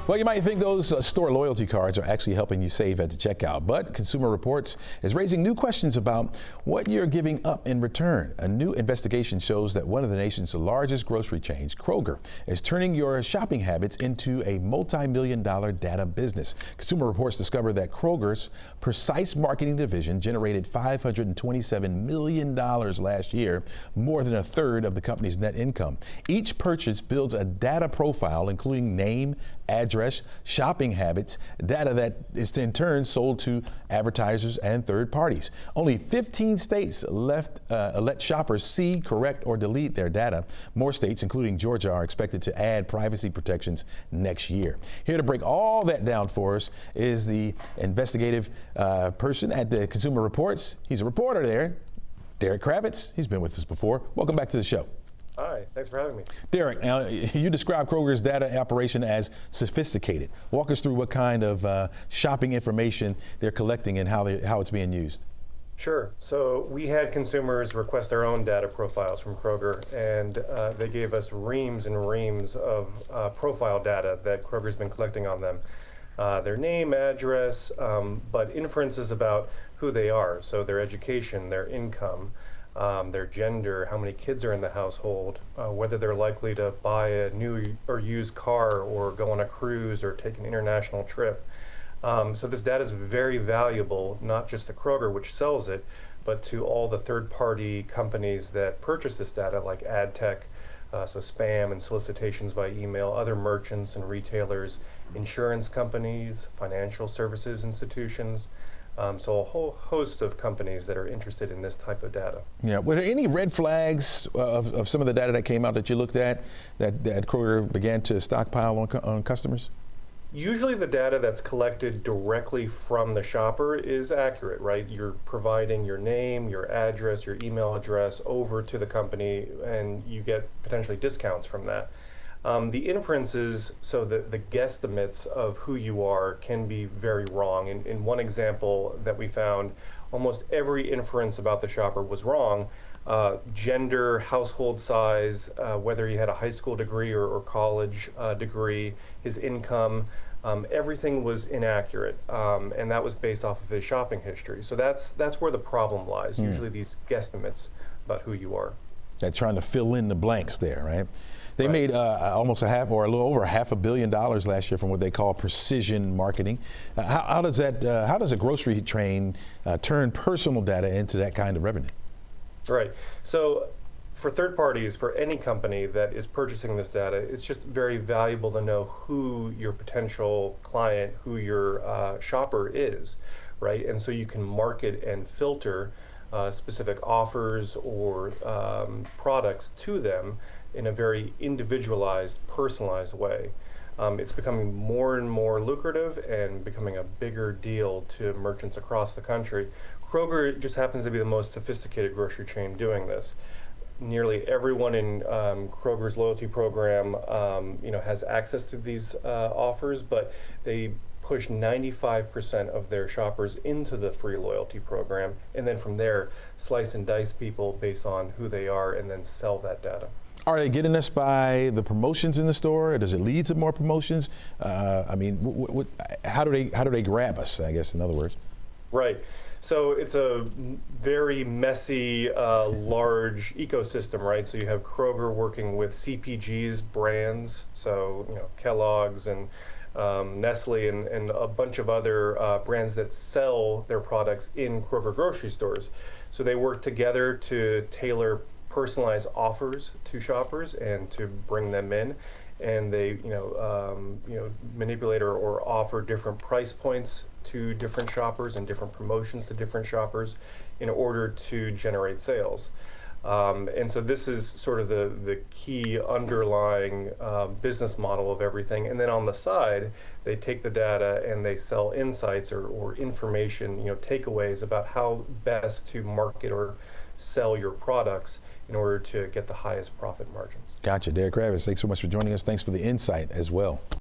Well, you might think those store loyalty cards are actually helping you save at the checkout, but Consumer Reports is raising new questions about what you're giving up in return. A new investigation shows that one of the nation's largest grocery chains, Kroger, is turning your shopping habits into a multi-million-dollar data business. Consumer Reports discovered that Kroger's precise marketing division generated $527 million last year, more than a third of the company's net income. Each purchase builds a data profile, including name, address, shopping habits, data that is in turn sold to advertisers and third parties. Only 15 states let shoppers see, correct, or delete their data. More states, including Georgia, are expected to add privacy protections next year. Here to break all that down for us is the investigative person at the Consumer Reports. He's a reporter there, Derek Kravitz. He's been with us before. Welcome back to the show. Hi, thanks for having me. Derek, now you describe Kroger's data operation as sophisticated. Walk us through what kind of shopping information they're collecting and how it's being used. Sure. So we had consumers request their own data profiles from Kroger, and they gave us reams and reams of profile data that Kroger's been collecting on them. Their name, address, but inferences about who they are. So their education, their income, their gender, how many kids are in the household, whether they're likely to buy a new or used car or go on a cruise or take an international trip. So this data is very valuable, not just to Kroger, which sells it, but to all the third-party companies that purchase this data, like ad tech, so spam and solicitations by email, other merchants and retailers, insurance companies, financial services institutions. So a whole host of companies that are interested in this type of data. Yeah, were there any red flags of some of the data that came out that you looked at that Kroger began to stockpile on customers? Usually the data that's collected directly from the shopper is accurate, right? You're providing your name, your address, your email address over to the company, and you get potentially discounts from that. The inferences, so the guesstimates of who you are can be very wrong. In one example that we found, almost every inference about the shopper was wrong. Gender, household size, whether he had a high school degree or college degree, his income, everything was inaccurate, and that was based off of his shopping history. So that's where the problem lies, usually these guesstimates about who you are. They're trying to fill in the blanks there, right? They made almost a little over $500 million last year from what they call precision marketing. How does a grocery chain turn personal data into that kind of revenue? Right. So for third parties, for any company that is purchasing this data, it's just very valuable to know who your potential client, who your shopper is, right? And so you can market and filter specific offers or products to them in a very individualized, personalized way. It's becoming more and more lucrative and becoming a bigger deal to merchants across the country. Kroger just happens to be the most sophisticated grocery chain doing this. Nearly everyone in Kroger's loyalty program has access to these offers, but they push 95% of their shoppers into the free loyalty program, and then from there slice and dice people based on who they are and then sell that data. Are they getting us by the promotions in the store? Does it lead to more promotions? I mean, how do they grab us, I guess, in other words? Right. So it's a very messy, large ecosystem, right? So you have Kroger working with CPGs, brands, so Kellogg's and Nestle and a bunch of other brands that sell their products in Kroger grocery stores. So they work together to tailor personalized offers to shoppers and to bring them in, and they manipulate or offer different price points to different shoppers and different promotions to different shoppers in order to generate sales. And so this is sort of the key underlying business model of everything. And then on the side, they take the data and they sell insights or information, takeaways about how best to market or sell your products in order to get the highest profit margins. Gotcha. Derek Kravitz, thanks so much for joining us. Thanks for the insight as well.